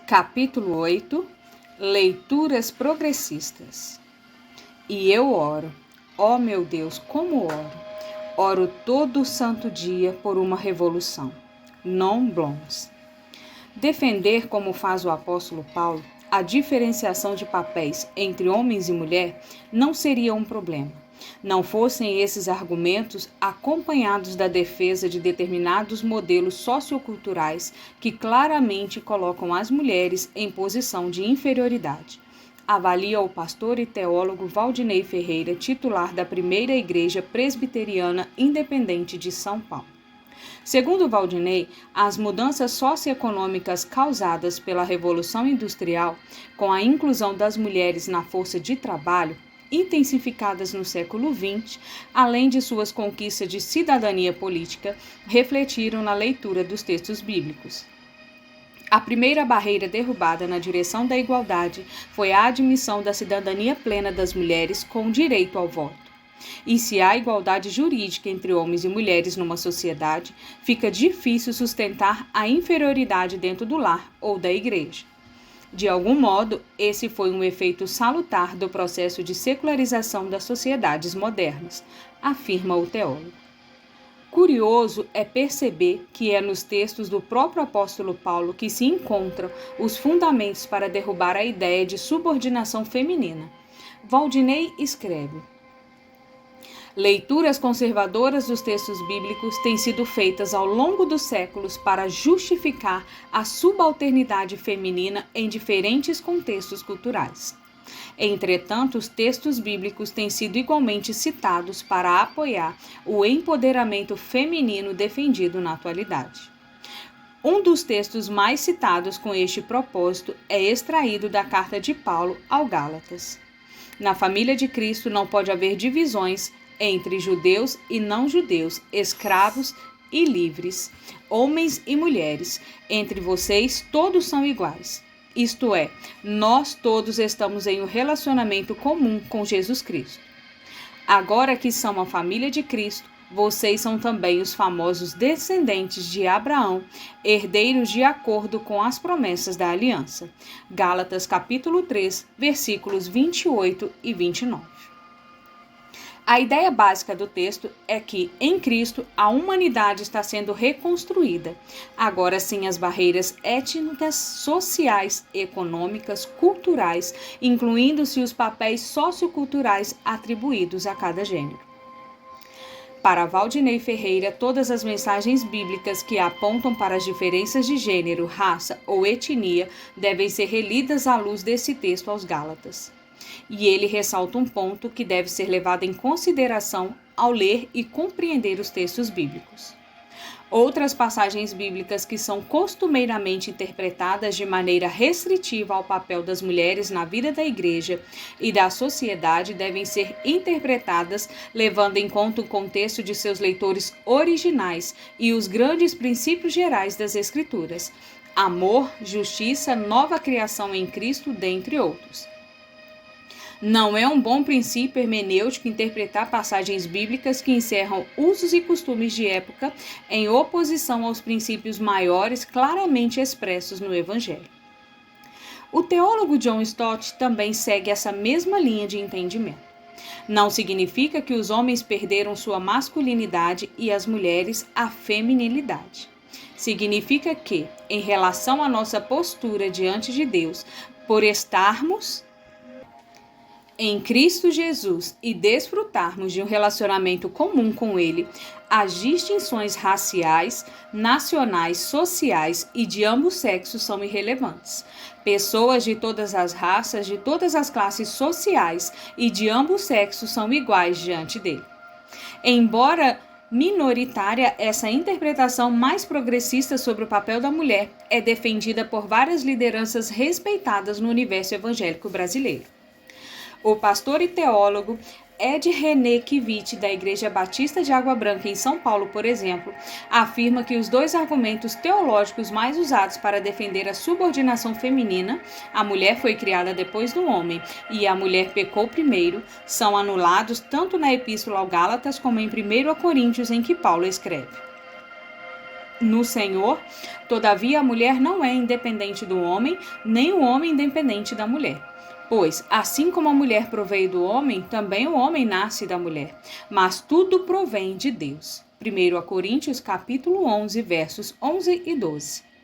Capítulo 8. Leituras progressistas. E eu oro, ó meu Deus, como oro. Oro todo o santo dia por uma revolução. Non Bloms. Defender, como faz o apóstolo Paulo, a diferenciação de papéis entre homens e mulher não seria um problema, não fossem esses argumentos acompanhados da defesa de determinados modelos socioculturais que claramente colocam as mulheres em posição de inferioridade. Avalia o pastor e teólogo Valdinei Ferreira, titular da Primeira Igreja Presbiteriana Independente de São Paulo. Segundo Valdinei, as mudanças socioeconômicas causadas pela Revolução Industrial, com a inclusão das mulheres na força de trabalho, intensificadas no século XX, além de suas conquistas de cidadania política, refletiram na leitura dos textos bíblicos. A primeira barreira derrubada na direção da igualdade foi a admissão da cidadania plena das mulheres com direito ao voto. E se há igualdade jurídica entre homens e mulheres numa sociedade, fica difícil sustentar a inferioridade dentro do lar ou da igreja. De algum modo, esse foi um efeito salutar do processo de secularização das sociedades modernas, afirma o teólogo. Curioso é perceber que é nos textos do próprio apóstolo Paulo que se encontram os fundamentos para derrubar a ideia de subordinação feminina. Valdinei escreve: leituras conservadoras dos textos bíblicos têm sido feitas ao longo dos séculos para justificar a subalternidade feminina em diferentes contextos culturais. Entretanto, os textos bíblicos têm sido igualmente citados para apoiar o empoderamento feminino defendido na atualidade. Um dos textos mais citados com este propósito é extraído da carta de Paulo ao Gálatas. Na família de Cristo não pode haver divisões entre judeus e não-judeus, escravos e livres, homens e mulheres. Entre vocês todos são iguais. Isto é, nós todos estamos em um relacionamento comum com Jesus Cristo. Agora que são a família de Cristo, vocês são também os famosos descendentes de Abraão, herdeiros de acordo com as promessas da aliança. Gálatas capítulo 3, versículos 28 e 29. A ideia básica do texto é que, em Cristo, a humanidade está sendo reconstruída. Agora sim, as barreiras étnicas, sociais, econômicas, culturais, incluindo-se os papéis socioculturais atribuídos a cada gênero. Para Valdinei Ferreira, todas as mensagens bíblicas que apontam para as diferenças de gênero, raça ou etnia devem ser relidas à luz desse texto aos Gálatas. E ele ressalta um ponto que deve ser levado em consideração ao ler e compreender os textos bíblicos. Outras passagens bíblicas que são costumeiramente interpretadas de maneira restritiva ao papel das mulheres na vida da igreja e da sociedade devem ser interpretadas levando em conta o contexto de seus leitores originais e os grandes princípios gerais das Escrituras: amor, justiça, nova criação em Cristo, dentre outros. Não é um bom princípio hermenêutico interpretar passagens bíblicas que encerram usos e costumes de época em oposição aos princípios maiores claramente expressos no Evangelho. O teólogo John Stott também segue essa mesma linha de entendimento. Não significa que os homens perderam sua masculinidade e as mulheres a feminilidade. Significa que, em relação à nossa postura diante de Deus, por estarmos em Cristo Jesus e desfrutarmos de um relacionamento comum com Ele, as distinções raciais, nacionais, sociais e de ambos sexos são irrelevantes. Pessoas de todas as raças, de todas as classes sociais e de ambos sexos são iguais diante dele. Embora minoritária, essa interpretação mais progressista sobre o papel da mulher é defendida por várias lideranças respeitadas no universo evangélico brasileiro. O pastor e teólogo Ed René Kivitz, da Igreja Batista de Água Branca, em São Paulo, por exemplo, afirma que os dois argumentos teológicos mais usados para defender a subordinação feminina, a mulher foi criada depois do homem e a mulher pecou primeiro, são anulados tanto na Epístola aos Gálatas como em 1 Coríntios, em que Paulo escreve: no Senhor. Todavia, a mulher não é independente do homem, nem o homem independente da mulher. Pois, assim como a mulher proveio do homem, também o homem nasce da mulher. Mas tudo provém de Deus. 1 Coríntios capítulo 11, versos 11 e 12.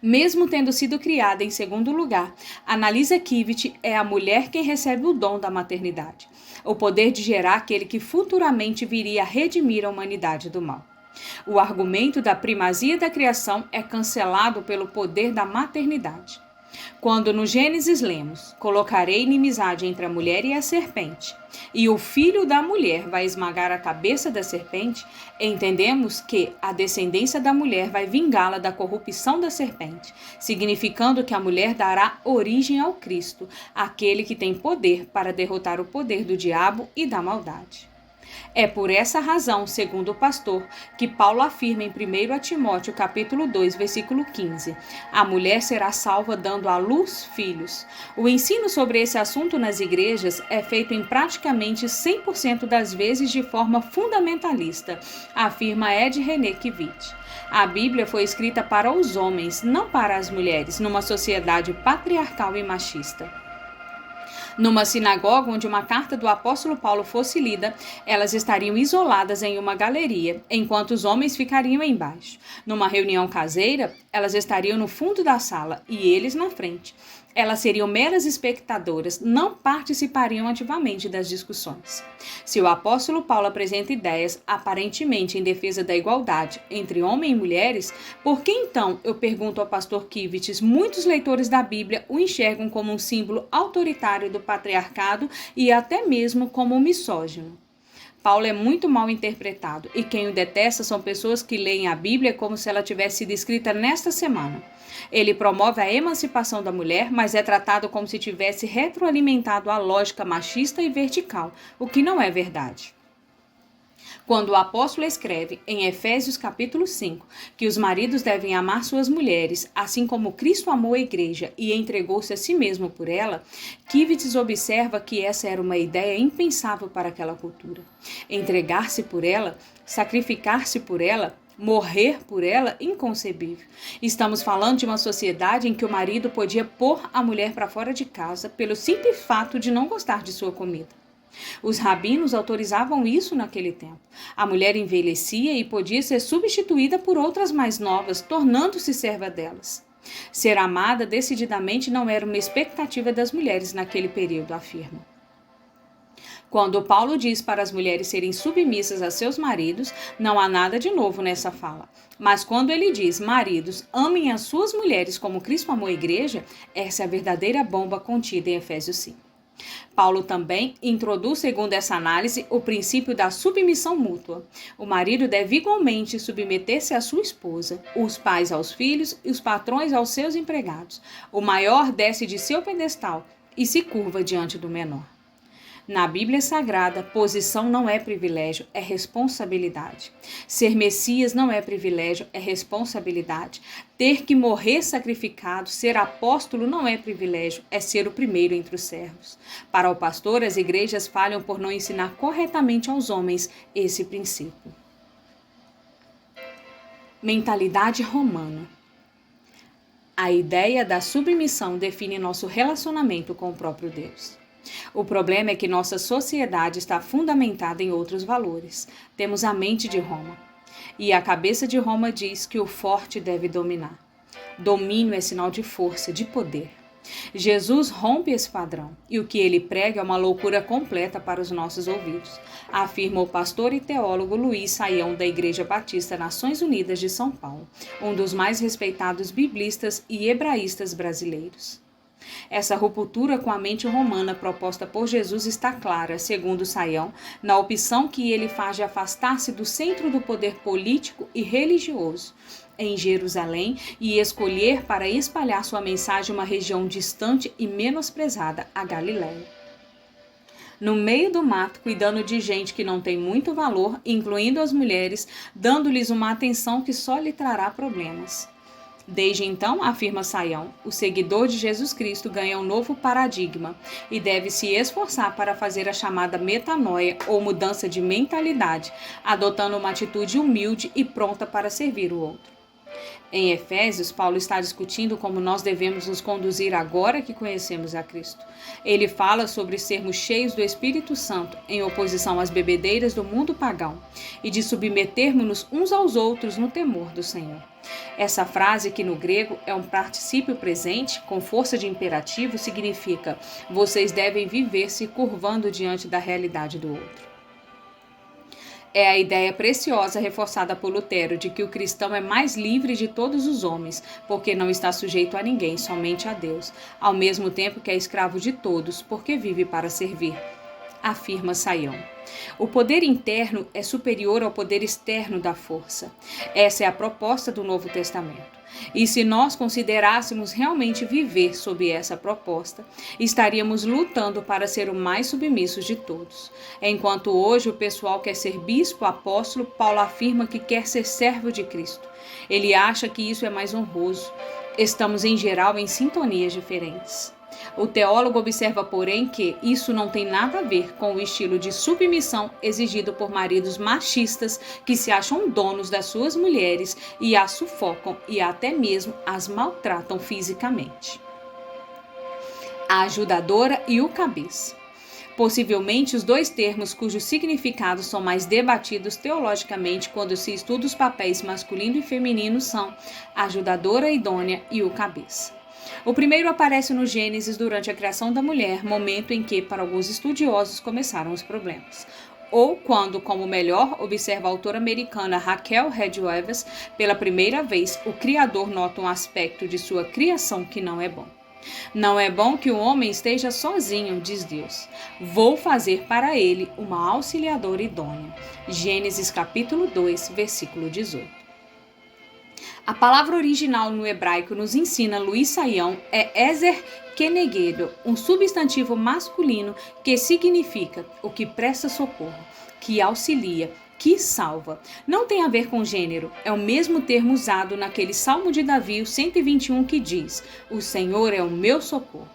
Mesmo tendo sido criada em segundo lugar, Annalisa Kiewit é a mulher quem recebe o dom da maternidade, o poder de gerar aquele que futuramente viria a redimir a humanidade do mal. O argumento da primazia da criação é cancelado pelo poder da maternidade. Quando no Gênesis lemos, colocarei inimizade entre a mulher e a serpente, e o filho da mulher vai esmagar a cabeça da serpente, entendemos que a descendência da mulher vai vingá-la da corrupção da serpente, significando que a mulher dará origem ao Cristo, aquele que tem poder para derrotar o poder do diabo e da maldade. É por essa razão, segundo o pastor, que Paulo afirma em 1 Timóteo capítulo 2, versículo 15, a mulher será salva dando à luz filhos. O ensino sobre esse assunto nas igrejas é feito em praticamente 100% das vezes de forma fundamentalista, afirma Ed René Kiewit. A Bíblia foi escrita para os homens, não para as mulheres, numa sociedade patriarcal e machista. Numa sinagoga onde uma carta do apóstolo Paulo fosse lida, elas estariam isoladas em uma galeria, enquanto os homens ficariam embaixo. Numa reunião caseira, elas estariam no fundo da sala e eles na frente. Elas seriam meras espectadoras, não participariam ativamente das discussões. Se o apóstolo Paulo apresenta ideias aparentemente em defesa da igualdade entre homens e mulheres, por que então, eu pergunto ao pastor Kiewit, muitos leitores da Bíblia o enxergam como um símbolo autoritário do patriarcado e até mesmo como misógino? Paulo é muito mal interpretado e quem o detesta são pessoas que leem a Bíblia como se ela tivesse sido escrita nesta semana. Ele promove a emancipação da mulher, mas é tratado como se tivesse retroalimentado a lógica machista e vertical, o que não é verdade. Quando o apóstolo escreve, em Efésios capítulo 5, que os maridos devem amar suas mulheres, assim como Cristo amou a igreja e entregou-se a si mesmo por ela, Kiewit observa que essa era uma ideia impensável para aquela cultura. Entregar-se por ela, sacrificar-se por ela, morrer por ela, inconcebível. Estamos falando de uma sociedade em que o marido podia pôr a mulher para fora de casa pelo simples fato de não gostar de sua comida. Os rabinos autorizavam isso naquele tempo. A mulher envelhecia e podia ser substituída por outras mais novas, tornando-se serva delas. Ser amada decididamente não era uma expectativa das mulheres naquele período, afirma. Quando Paulo diz para as mulheres serem submissas a seus maridos, não há nada de novo nessa fala. Mas quando ele diz, maridos, amem as suas mulheres como Cristo amou a igreja, essa é a verdadeira bomba contida em Efésios 5. Paulo também introduz, segundo essa análise, o princípio da submissão mútua. O marido deve igualmente submeter-se à sua esposa, os pais aos filhos e os patrões aos seus empregados. O maior desce de seu pedestal e se curva diante do menor. Na Bíblia Sagrada, posição não é privilégio, é responsabilidade. Ser Messias não é privilégio, é responsabilidade. Ter que morrer sacrificado, ser apóstolo não é privilégio, é ser o primeiro entre os servos. Para o pastor, as igrejas falham por não ensinar corretamente aos homens esse princípio. Mentalidade romana. A ideia da submissão define nosso relacionamento com o próprio Deus. O problema é que nossa sociedade está fundamentada em outros valores. Temos a mente de Roma. E a cabeça de Roma diz que o forte deve dominar. Domínio é sinal de força, de poder. Jesus rompe esse padrão, e o que ele prega é uma loucura completa para os nossos ouvidos, afirma o pastor e teólogo Luiz Saião da Igreja Batista Nações Unidas de São Paulo, um dos mais respeitados biblistas e hebraístas brasileiros. Essa ruptura com a mente romana proposta por Jesus está clara, segundo Saião, na opção que ele faz de afastar-se do centro do poder político e religioso em Jerusalém e escolher para espalhar sua mensagem uma região distante e menosprezada, a Galiléia. No meio do mato, cuidando de gente que não tem muito valor, incluindo as mulheres, dando-lhes uma atenção que só lhe trará problemas. Desde então, afirma Saião, o seguidor de Jesus Cristo ganha um novo paradigma e deve se esforçar para fazer a chamada metanoia ou mudança de mentalidade, adotando uma atitude humilde e pronta para servir o outro. Em Efésios, Paulo está discutindo como nós devemos nos conduzir agora que conhecemos a Cristo. Ele fala sobre sermos cheios do Espírito Santo, em oposição às bebedeiras do mundo pagão, e de submetermos-nos uns aos outros no temor do Senhor. Essa frase, que no grego é um particípio presente, com força de imperativo, significa: vocês devem viver se curvando diante da realidade do outro. É a ideia preciosa reforçada por Lutero de que o cristão é mais livre de todos os homens, porque não está sujeito a ninguém, somente a Deus, ao mesmo tempo que é escravo de todos, porque vive para servir, afirma Saião. O poder interno é superior ao poder externo da força. Essa é a proposta do Novo Testamento. E se nós considerássemos realmente viver sob essa proposta, estaríamos lutando para ser o mais submissos de todos. Enquanto hoje o pessoal quer ser bispo, apóstolo, Paulo afirma que quer ser servo de Cristo. Ele acha que isso é mais honroso. Estamos, em geral, em sintonias diferentes. O teólogo observa, porém, que isso não tem nada a ver com o estilo de submissão exigido por maridos machistas que se acham donos das suas mulheres e as sufocam e até mesmo as maltratam fisicamente. A ajudadora e o cabeça. Possivelmente os dois termos cujos significados são mais debatidos teologicamente quando se estuda os papéis masculino e feminino são a ajudadora idônea e o cabeça. O primeiro aparece no Gênesis durante a criação da mulher, momento em que, para alguns estudiosos, começaram os problemas. Ou quando, como melhor observa a autora americana Raquel Redwevers, pela primeira vez, o Criador nota um aspecto de sua criação que não é bom. Não é bom que o homem esteja sozinho, diz Deus. Vou fazer para ele uma auxiliadora idônea. Gênesis capítulo 2, versículo 18. A palavra original no hebraico nos ensina Luiz Saião é Ezer Kenegedo, um substantivo masculino que significa o que presta socorro, que auxilia, que salva. Não tem a ver com gênero, é o mesmo termo usado naquele Salmo de Davi, o 121, que diz: o Senhor é o meu socorro.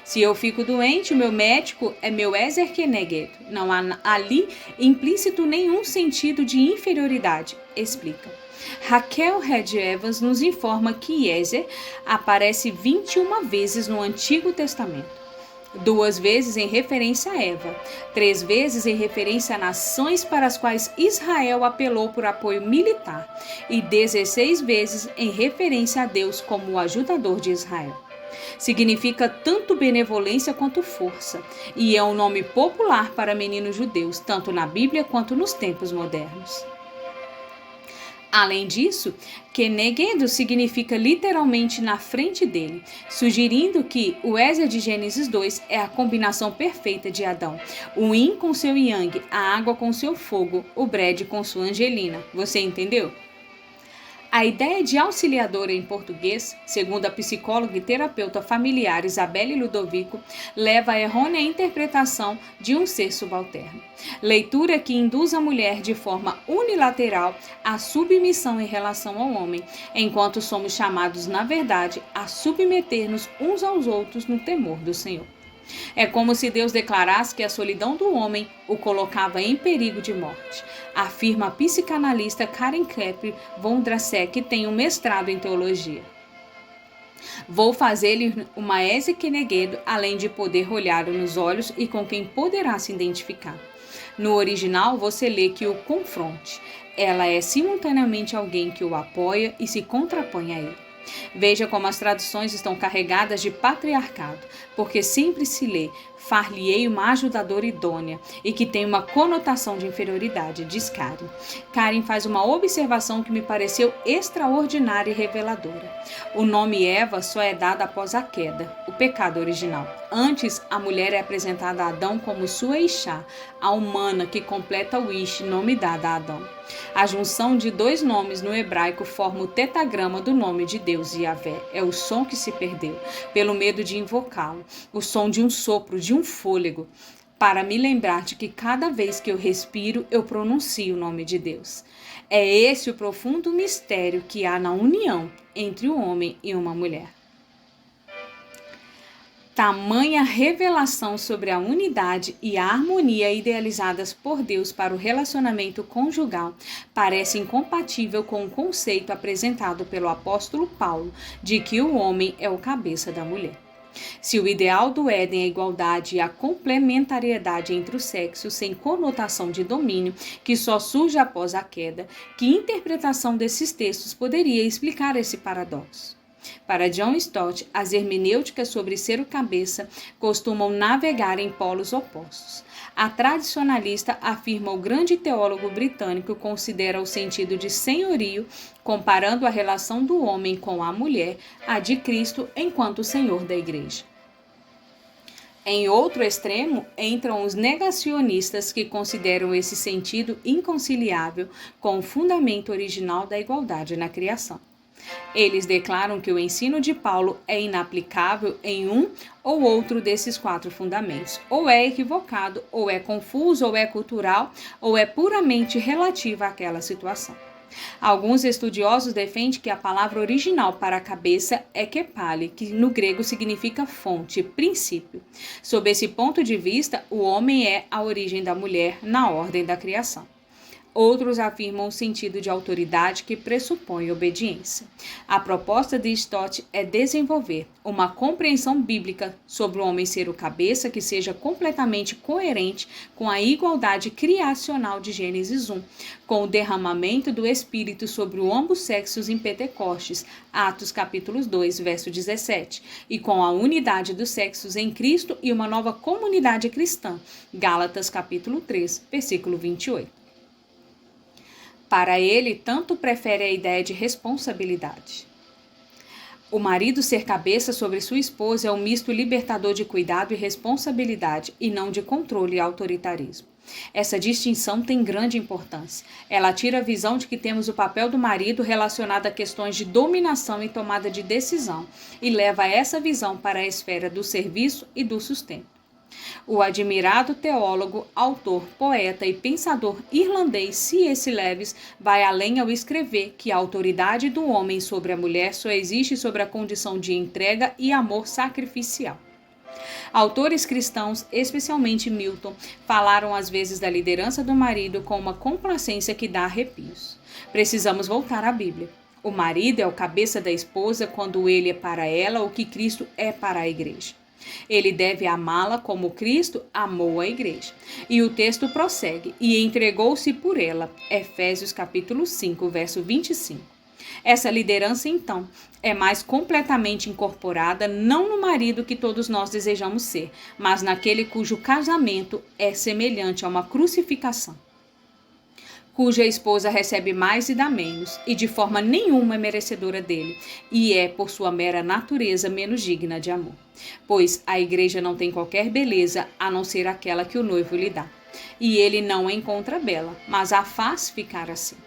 Se eu fico doente, o meu médico é meu Ezer Kenegedo. Não há ali implícito nenhum sentido de inferioridade, explica. Raquel Redwevers nos informa que Ezer aparece 21 vezes no Antigo Testamento. 2 vezes em referência a Eva, 3 vezes em referência a nações para as quais Israel apelou por apoio militar e 16 vezes em referência a Deus como o ajudador de Israel. Significa tanto benevolência quanto força, e é um nome popular para meninos judeus, tanto na Bíblia quanto nos tempos modernos. Além disso, Kenegedo significa literalmente na frente dele, sugerindo que o Ezer de Gênesis 2 é a combinação perfeita de Adão, o Yin com seu Yang, a água com seu fogo, o Brad com sua Angelina. Você entendeu? A ideia de auxiliadora em português, segundo a psicóloga e terapeuta familiar Isabelle Ludovico, leva à errônea interpretação de um ser subalterno. Leitura que induz a mulher de forma unilateral à submissão em relação ao homem, enquanto somos chamados, na verdade, a submeter-nos uns aos outros no temor do Senhor. É como se Deus declarasse que a solidão do homem o colocava em perigo de morte, afirma a psicanalista Karen Klepp Vondrasek, que tem um mestrado em teologia. Vou fazer-lhe uma Ezer Kenegedo, além de poder olhar nos olhos e com quem poderá se identificar. No original, você lê que o confronte. Ela é simultaneamente alguém que o apoia e se contrapõe a ele. Veja como as traduções estão carregadas de patriarcado, porque sempre se lê far-lhe-ei uma ajudadora idônea e que tem uma conotação de inferioridade, diz Karen. Karen faz uma observação que me pareceu extraordinária e reveladora. O nome Eva só é dado após a queda, o pecado original. Antes, a mulher é apresentada a Adão como sua Ixá, a humana que completa o Ish, nome dado a Adão. A junção de 2 nomes no hebraico forma o tetagrama do nome de Deus, Yahvé. É o som que se perdeu, pelo medo de invocá-lo, o som de um sopro, de um fôlego. para me lembrar de que cada vez que eu respiro, eu pronuncio o nome de Deus. É esse o profundo mistério que há na união entre um homem e uma mulher. Tamanha revelação sobre a unidade e a harmonia idealizadas por Deus para o relacionamento conjugal parece incompatível com o conceito apresentado pelo apóstolo Paulo de que o homem é o cabeça da mulher. Se o ideal do Éden é a igualdade e a complementariedade entre os sexos, sem conotação de domínio, que só surge após a queda, que interpretação desses textos poderia explicar esse paradoxo? Para John Stott, as hermenêuticas sobre ser o cabeça costumam navegar em polos opostos. A tradicionalista, afirma o grande teólogo britânico, considera o sentido de senhorio, comparando a relação do homem com a mulher, a de Cristo enquanto Senhor da Igreja. Em outro extremo, entram os negacionistas que consideram esse sentido inconciliável com o fundamento original da igualdade na criação. Eles declaram que o ensino de Paulo é inaplicável em um ou outro desses 4 fundamentos. Ou é equivocado, ou é confuso, ou é cultural, ou é puramente relativo àquela situação. Alguns estudiosos defendem que a palavra original para a cabeça é kepale, que no grego significa fonte, princípio. Sob esse ponto de vista, o homem é a origem da mulher na ordem da criação. Outros afirmam o sentido de autoridade que pressupõe obediência. A proposta de Stott é desenvolver uma compreensão bíblica sobre o homem ser o cabeça que seja completamente coerente com a igualdade criacional de Gênesis 1, com o derramamento do Espírito sobre ambos sexos em Pentecostes, Atos capítulo 2, verso 17, e com a unidade dos sexos em Cristo e uma nova comunidade cristã, Gálatas capítulo 3, versículo 28. Para ele, tanto prefere a ideia de responsabilidade. O marido ser cabeça sobre sua esposa é um misto libertador de cuidado e responsabilidade, e não de controle e autoritarismo. Essa distinção tem grande importância. Ela tira a visão de que temos o papel do marido relacionado a questões de dominação e tomada de decisão, e leva essa visão para a esfera do serviço e do sustento. O admirado teólogo, autor, poeta e pensador irlandês C.S. Lewis vai além ao escrever que a autoridade do homem sobre a mulher só existe sobre a condição de entrega e amor sacrificial. Autores cristãos, especialmente Milton, falaram às vezes da liderança do marido com uma complacência que dá arrepios. Precisamos voltar à Bíblia. O marido é o cabeça da esposa quando ele é para ela o que Cristo é para a igreja. Ele deve amá-la como Cristo amou a igreja. E o texto prossegue, e entregou-se por ela. Efésios capítulo 5, verso 25. Essa liderança, então, é mais completamente incorporada não no marido que todos nós desejamos ser, mas naquele cujo casamento é semelhante a uma crucificação, cuja esposa recebe mais e dá menos, e de forma nenhuma é merecedora dele, e é, por sua mera natureza, menos digna de amor. Pois a igreja não tem qualquer beleza a não ser aquela que o noivo lhe dá, e ele não a encontra bela, mas a faz ficar assim.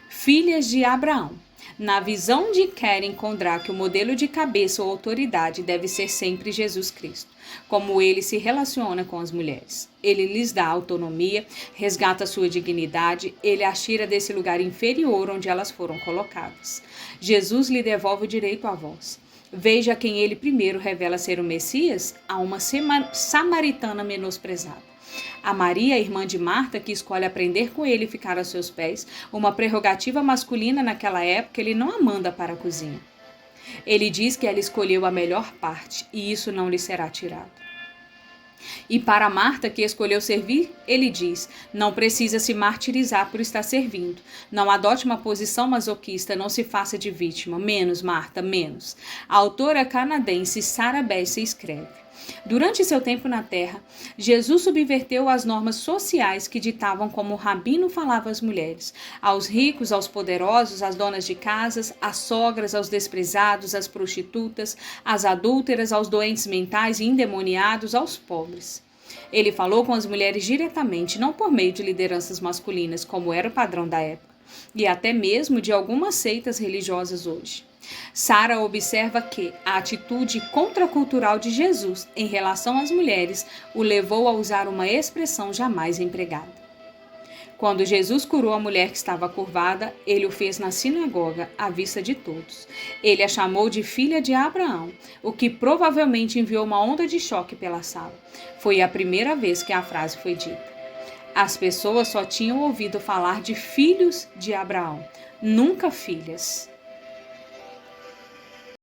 Filhas de Abraão. Na visão de Karen Kondrack, o modelo de cabeça ou autoridade deve ser sempre Jesus Cristo, como ele se relaciona com as mulheres. Ele lhes dá autonomia, resgata sua dignidade, ele as tira desse lugar inferior onde elas foram colocadas. Jesus lhe devolve o direito à voz. Veja quem ele primeiro revela ser o Messias, a uma samaritana menosprezada. A Maria, irmã de Marta, que escolhe aprender com ele e ficar aos seus pés, uma prerrogativa masculina naquela época, ele não a manda para a cozinha. Ele diz que ela escolheu a melhor parte, e isso não lhe será tirado. E para Marta, que escolheu servir, ele diz, não precisa se martirizar por estar servindo. Não adote uma posição masoquista, não se faça de vítima. Menos, Marta, menos. A autora canadense Sarah Bessie escreve. Durante seu tempo na Terra, Jesus subverteu as normas sociais que ditavam como o rabino falava às mulheres, aos ricos, aos poderosos, às donas de casas, às sogras, aos desprezados, às prostitutas, às adúlteras, aos doentes mentais e endemoniados, aos pobres. Ele falou com as mulheres diretamente, não por meio de lideranças masculinas, como era o padrão da época, e até mesmo de algumas seitas religiosas hoje. Sara observa que a atitude contracultural de Jesus em relação às mulheres o levou a usar uma expressão jamais empregada. Quando Jesus curou a mulher que estava curvada, ele o fez na sinagoga, à vista de todos. Ele a chamou de filha de Abraão, o que provavelmente enviou uma onda de choque pela sala. Foi a primeira vez que a frase foi dita. As pessoas só tinham ouvido falar de filhos de Abraão, nunca filhas.